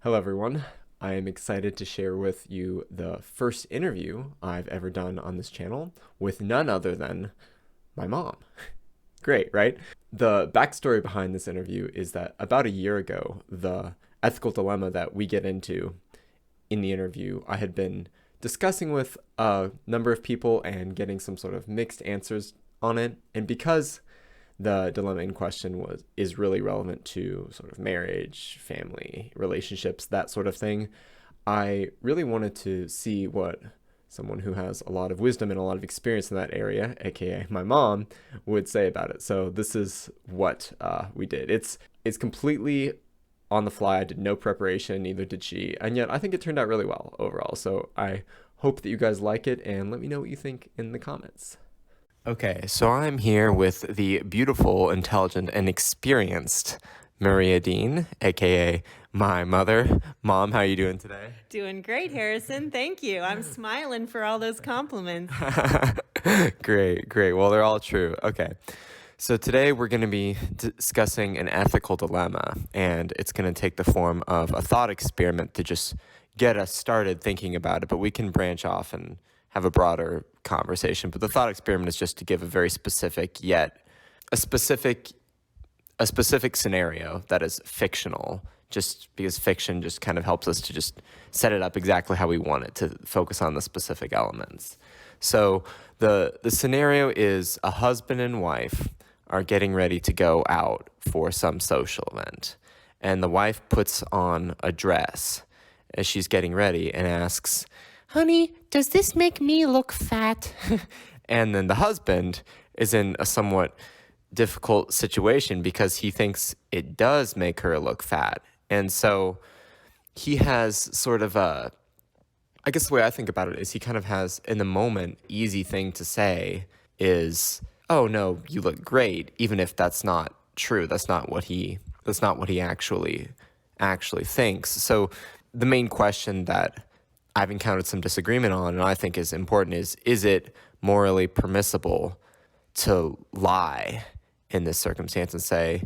Hello, everyone. I am excited to share with you the first interview I've ever done on this channel with none other than my mom. Great, right? The backstory behind this interview is that about a year ago, the ethical dilemma that we get into in the interview, I had been discussing with a number of people and getting some sort of mixed answers on it. And because the dilemma in question is really relevant to sort of marriage, family, relationships, that sort of thing, I really wanted to see what someone who has a lot of wisdom and a lot of experience in that area, aka my mom, would say about it. So this is what we did. It's completely on the fly. I did no preparation, neither did she, and yet I think it turned out really well overall. So I hope that you guys like it, and let me know what you think in the comments. Okay, so I'm here with the beautiful, intelligent, and experienced Maria Dean, aka my mother. Mom, how are you doing today? Doing great, Harrison. Thank you. I'm smiling for all those compliments. Great, great. Well, they're all true. Okay. So today we're going to be discussing an ethical dilemma, and it's going to take the form of a thought experiment to just get us started thinking about it, but we can branch off and have a broader conversation. But the thought experiment is just to give a very specific yet a specific scenario that is fictional, just because fiction just kind of helps us to just set it up exactly how we want it to focus on the specific elements. So the scenario is a husband and wife are getting ready to go out for some social event, and the wife puts on a dress as she's getting ready and asks, "Honey, does this make me look fat?" And then the husband is in a somewhat difficult situation because he thinks it does make her look fat. And so he has sort of I guess the way I think about it is he kind of has, in the moment, easy thing to say is, "Oh no, you look great," even if that's not true. That's not what he actually thinks. So the main question that I've encountered some disagreement on, and I think is important, is it morally permissible to lie in this circumstance and say,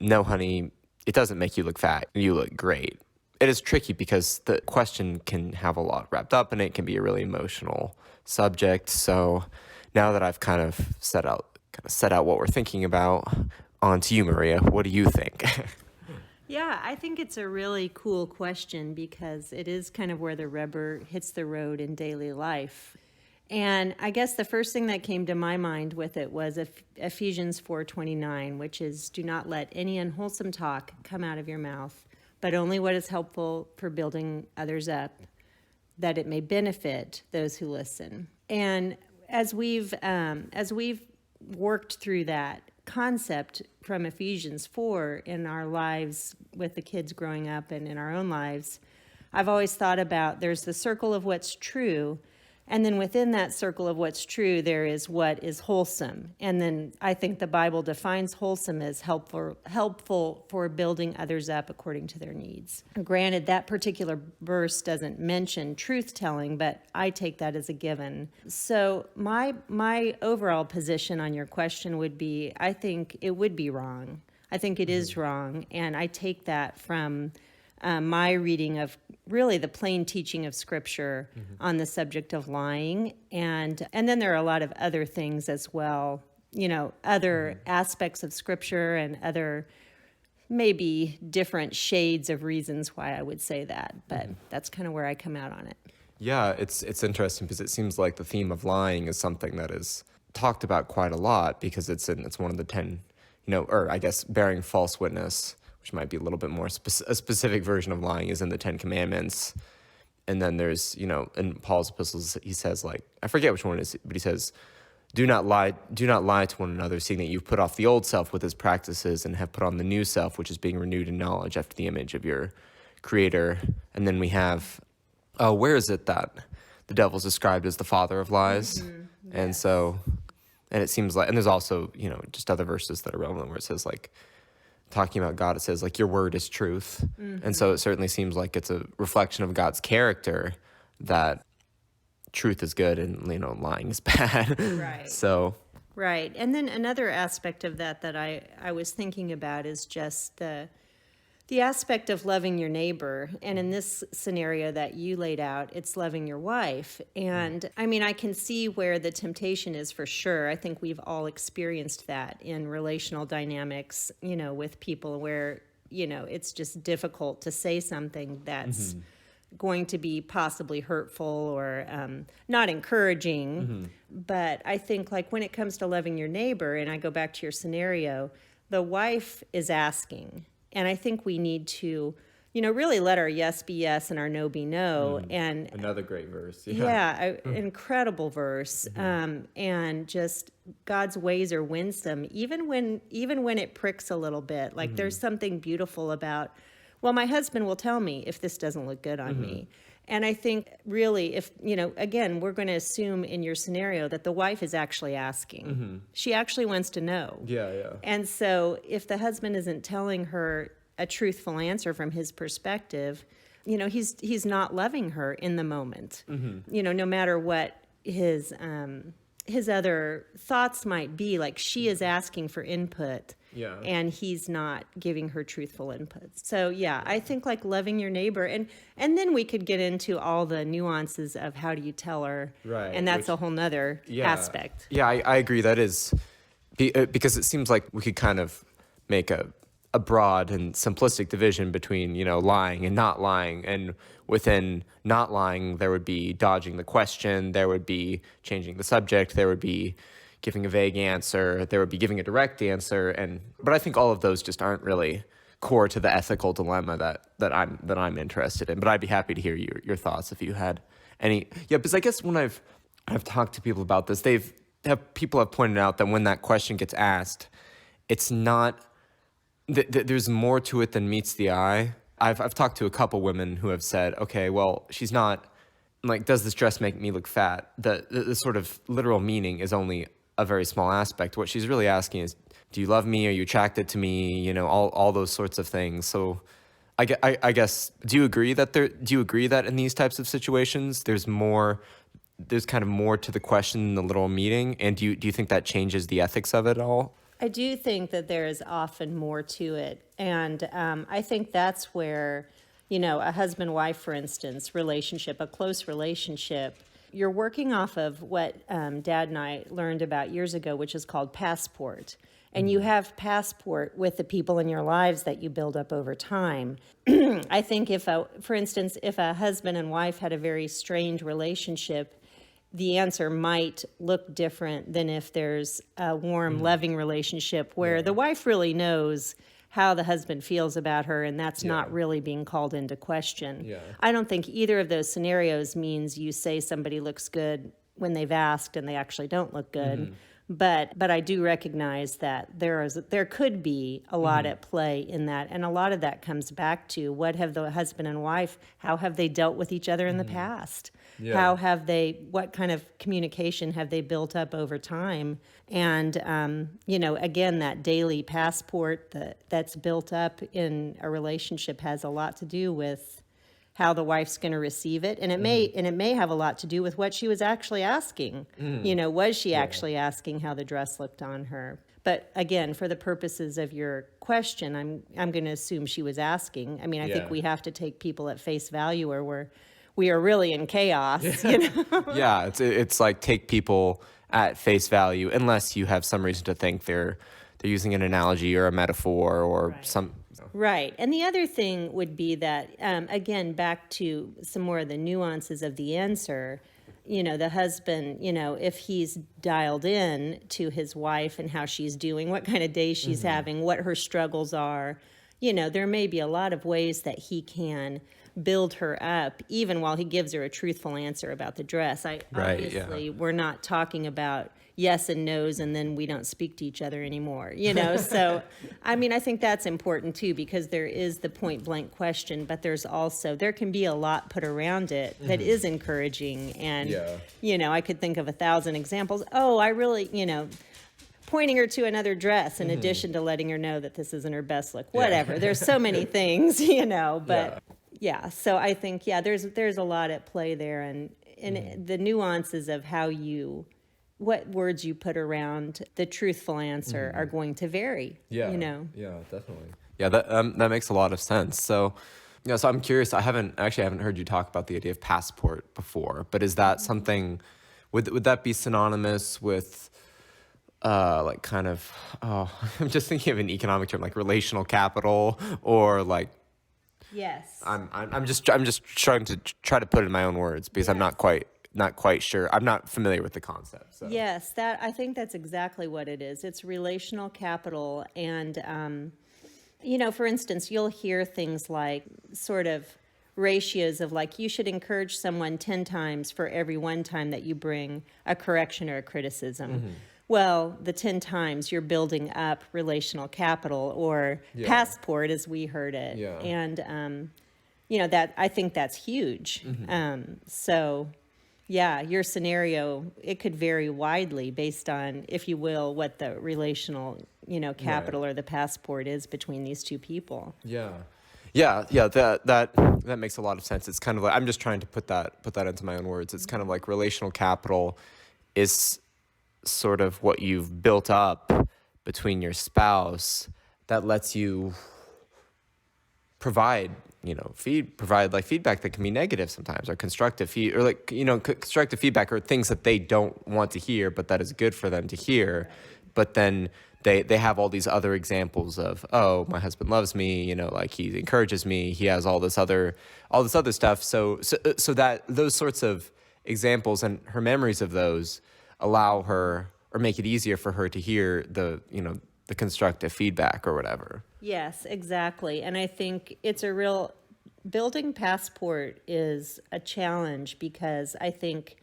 "No, honey, it doesn't make you look fat. You look great." It is tricky because the question can have a lot wrapped up in it. It can be a really emotional subject. So now that I've kind of set out what we're thinking about, on to you, Maria. What do you think? Yeah, I think it's a really cool question because it is kind of where the rubber hits the road in daily life. And I guess the first thing that came to my mind with it was Ephesians 4:29, which is, "Do not let any unwholesome talk come out of your mouth, but only what is helpful for building others up, that it may benefit those who listen." And as we've worked through that concept from Ephesians 4 in our lives with the kids growing up and in our own lives, I've always thought about there's the circle of what's true, and then within that circle of what's true, there is what is wholesome. And then I think the Bible defines wholesome as helpful for building others up according to their needs. Granted, that particular verse doesn't mention truth telling, but I take that as a given. So my overall position on your question would be, I think it would be wrong. I think it is wrong, and I take that from my reading of really the plain teaching of Scripture on the subject of lying. And then there are a lot of other things as well, other aspects of Scripture and other maybe different shades of reasons why I would say that. But that's kind of where I come out on it. Yeah, it's interesting because it seems like the theme of lying is something that is talked about quite a lot because it's one of the 10, or I guess bearing false witness, which might be a little bit more a specific version of lying, is in the 10 Commandments. And then there's, in Paul's epistles, he says, like, I forget which one it is, but he says, do not lie to one another, seeing that you've put off the old self with its practices and have put on the new self, which is being renewed in knowledge after the image of your creator. And then we have, where is it that the devil's described as the father of lies? Mm-hmm. And Yes. so, and it seems like, and there's also, just other verses that are relevant where it says, like, talking about God, it says, like, your word is truth. And so it certainly seems like it's a reflection of God's character that truth is good and, lying is bad. Right. So, Right. And then another aspect of that I was thinking about is just The aspect of loving your neighbor, and in this scenario that you laid out, it's loving your wife. And I mean, I can see where the temptation is for sure. I think we've all experienced that in relational dynamics, with people where, it's just difficult to say something that's going to be possibly hurtful or not encouraging. But I think, like, when it comes to loving your neighbor, and I go back to your scenario, the wife is asking. And I think we need to, really let our yes be yes and our no be no. And Another great verse. incredible verse. And just God's ways are winsome, even when it pricks a little bit. Like there's something beautiful about, well, my husband will tell me if this doesn't look good on me. And I think really, if, again, we're going to assume in your scenario that the wife is actually asking. She actually wants to know. Yeah, yeah. And so if the husband isn't telling her a truthful answer from his perspective, he's not loving her in the moment. No matter what his other thoughts might be, like she is asking for input. Yeah. And he's not giving her truthful input. So yeah, I think like loving your neighbor, and then we could get into all the nuances of how do you tell her, right? And that's a whole nother aspect. Yeah, I agree. That is because it seems like we could kind of make a broad and simplistic division between lying and not lying, and within not lying there would be dodging the question, there would be changing the subject, there would be giving a vague answer, there would be giving a direct answer, but I think all of those just aren't really core to the ethical dilemma that I'm interested in. But I'd be happy to hear your thoughts if you had any. Yeah, because I guess when I've talked to people about this, people have pointed out that when that question gets asked, it's not there's more to it than meets the eye. I've talked to a couple women who have said, okay, well, she's not like, does this dress make me look fat? The sort of literal meaning is only a very small aspect. What she's really asking is, do you love me? Are you attracted to me? All those sorts of things. So I guess, do you agree that in these types of situations, there's kind of more to the question than the literal meaning? And do you think that changes the ethics of it all? I do think that there is often more to it. And I think that's where, a husband-wife, for instance, relationship, a close relationship, you're working off of what Dad and I learned about years ago, which is called passport. And you have passport with the people in your lives that you build up over time. I think for instance, if a husband and wife had a very strained relationship, the answer might look different than if there's a warm, loving relationship where the wife really knows how the husband feels about her, and that's not really being called into question. Yeah. I don't think either of those scenarios means you say somebody looks good when they've asked and they actually don't look good. But I do recognize that there could be a lot at play in that, and a lot of that comes back to what have the husband and wife, how have they dealt with each other in the past? Yeah. What kind of communication have they built up over time? And, again, that daily passport that's built up in a relationship has a lot to do with how the wife's going to receive it. And it may have a lot to do with what she was actually asking. Was she actually asking how the dress looked on her? But again, for the purposes of your question, I'm going to assume she was asking. I mean, I think we have to take people at face value, or we are really in chaos. Yeah, it's like take people at face value unless you have some reason to think they're using an analogy or a metaphor or some. Right. And the other thing would be that, again, back to some more of the nuances of the answer, the husband, if he's dialed in to his wife and how she's doing, what kind of day she's having, what her struggles are, there may be a lot of ways that he can build her up, even while he gives her a truthful answer about the dress. Obviously, we're not talking about yes and no's and then we don't speak to each other anymore, So, I mean, I think that's important too, because there is the point blank question, but there can be a lot put around it that is encouraging. And, I could think of 1,000 examples. Oh, I really, pointing her to another dress in addition to letting her know that this isn't her best look, whatever. There's so many things, but so I think, there's a lot at play there, and the nuances of what words you put around the truthful answer are going to vary. Yeah, definitely. Yeah, that makes a lot of sense. So, so I'm curious. I haven't heard you talk about the idea of passport before, but is that something? Would that be synonymous with like kind of? Oh, I'm just thinking of an economic term like relational capital, or like Yes. I'm just trying to try to put it in my own words because I'm Yes. not quite sure. I'm not familiar with the concept. So Yes, that I think that's exactly what it is. It's relational capital, and for instance, you'll hear things like sort of ratios of like you should encourage someone 10 times for every one time that you bring a correction or a criticism. Well, the 10 times you're building up relational capital or yeah, passport as we heard it. yeah, And, that I think that's huge. So, yeah, your scenario, it could vary widely based on, if you will, what the relational, capital or the passport is between these two people. yeah. Yeah. That makes a lot of sense. It's kind of like I'm just trying to put that into my own words. It's kind of like relational capital is sort of what you've built up between your spouse that lets you provide provide like feedback that can be negative sometimes, or constructive or like constructive feedback, or things that they don't want to hear but that is good for them to hear. But then they have all these other examples of, oh, my husband loves me, like he encourages me, he has all this other stuff. So that those sorts of examples and her memories of those allow her, or make it easier for her to hear the constructive feedback or whatever. Yes, exactly. And I think building passport is a challenge because I think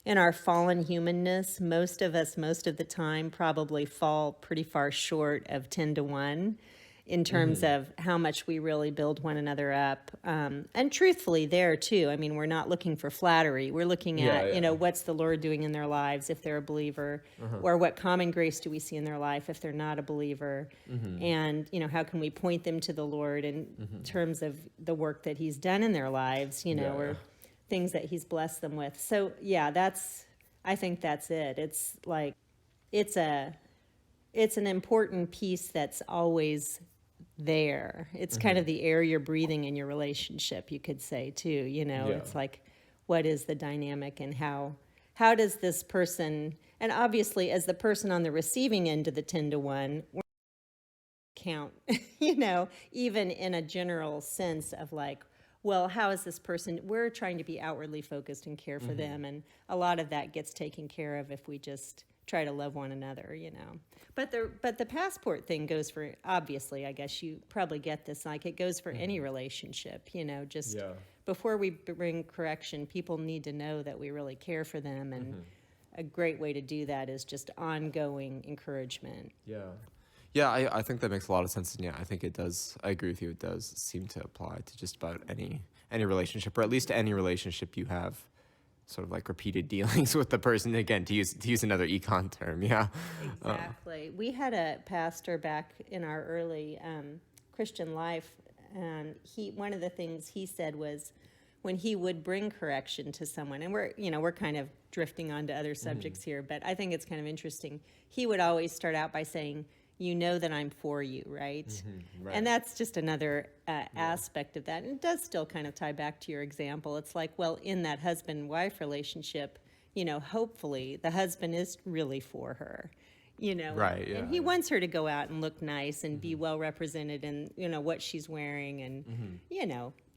in our fallen humanness, most of us, most of the time, probably fall pretty far short of 10 to 1 in terms of how much we really build one another up. And truthfully, there too, I mean, we're not looking for flattery. We're looking at, what's the Lord doing in their lives if they're a believer, or what common grace do we see in their life if they're not a believer? And, how can we point them to the Lord in terms of the work that He's done in their lives, or things that He's blessed them with. So, yeah, I think that's it. It's like, it's an important piece that's always there. It's kind of the air you're breathing in your relationship, you could say too. It's like, what is the dynamic, and how does this person, and obviously as the person on the receiving end of the 10 to 1, we're count, even in a general sense of like, well, how is this person, we're trying to be outwardly focused and care for them, and a lot of that gets taken care of if we just try to love one another. But the passport thing goes for, obviously, I guess you probably get this, like it goes for any relationship, just before we bring correction, people need to know that we really care for them, and a great way to do that is just ongoing encouragement. Yeah, I think that makes a lot of sense, and yeah, I think it does. I agree with you. It does seem to apply to just about any relationship, or at least any relationship you have sort of like repeated dealings with the person. Again, to use another econ term, yeah. Exactly. We had a pastor back in our early Christian life, and one of the things he said was when he would bring correction to someone, and we're kind of drifting onto other subjects here, but I think it's kind of interesting. He would always start out by saying, "You know that I'm for you, right?" Right. And that's just another aspect of that. And it does still kind of tie back to your example. It's like, well, in that husband-wife relationship, hopefully the husband is really for her, Right, yeah, and he wants her to go out and look nice and be well represented in, what she's wearing, and,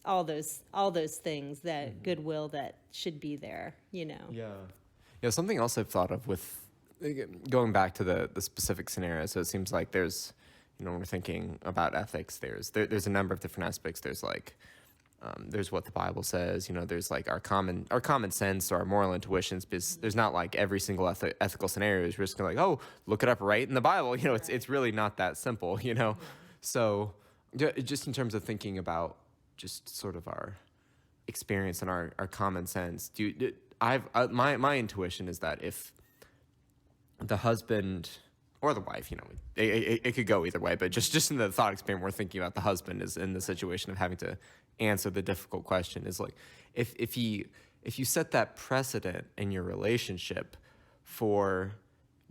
all those things, that goodwill that should be there. Yeah, something else I've thought of with going back to the specific scenario. So it seems like there's, when we're thinking about ethics, there's a number of different aspects. There's like, there's what the Bible says. There's like our common sense or our moral intuitions. Because there's not like every single ethical scenario is just like, oh, look it up right in the Bible. It's really not that simple. So just in terms of thinking about just sort of our experience and our common sense, my intuition is that if the husband or the wife, it could go either way, but just in the thought experiment, we're thinking about the husband is in the situation of having to answer the difficult question, is like, if you set that precedent in your relationship for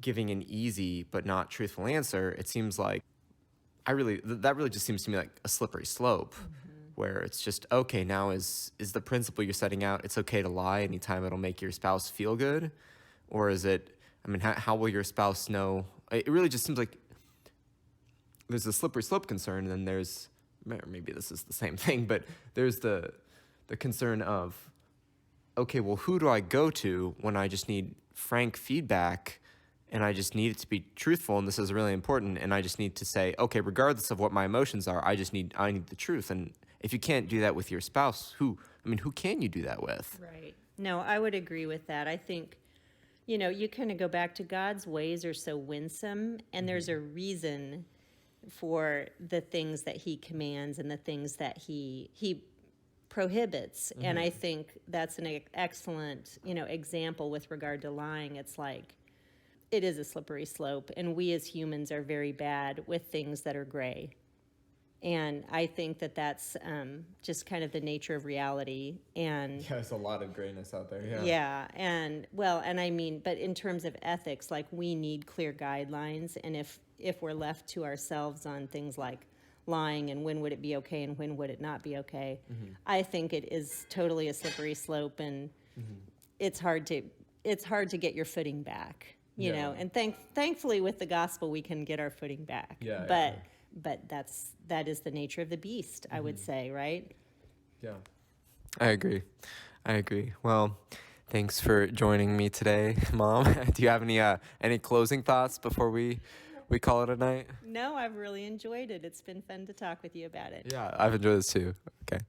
giving an easy but not truthful answer, it seems like that really just seems to me like a slippery slope, where it's just, okay, now is the principle you're setting out, it's okay to lie anytime it'll make your spouse feel good? Or is it, I mean, how will your spouse know? It really just seems like there's a slippery slope concern, and then there's, maybe this is the same thing, but there's the concern of, okay, well, who do I go to when I just need frank feedback and I just need it to be truthful, and this is really important, and I just need to say, okay, regardless of what my emotions are, I need the truth. And if you can't do that with your spouse, who can you do that with? Right. No, I would agree with that. I think, you kind of go back to God's ways are so winsome, and there's a reason for the things that he commands and the things that he prohibits. And I think that's an excellent, example with regard to lying. It's like, it is a slippery slope, and we as humans are very bad with things that are gray. And I think that that's just kind of the nature of reality. And There's a lot of grayness out there. yeah, and I mean, but in terms of ethics, like, we need clear guidelines. And if we're left to ourselves on things like lying and when would it be okay and when would it not be okay, I think it is totally a slippery slope, and it's hard to get your footing back. You know, and thankfully with the gospel we can get our footing back. But that is the nature of the beast, I would say, right? Yeah. I agree. Well, thanks for joining me today, Mom. Do you have any closing thoughts before we call it a night? No, I've really enjoyed it. It's been fun to talk with you about it. Yeah, I've enjoyed this too. Okay.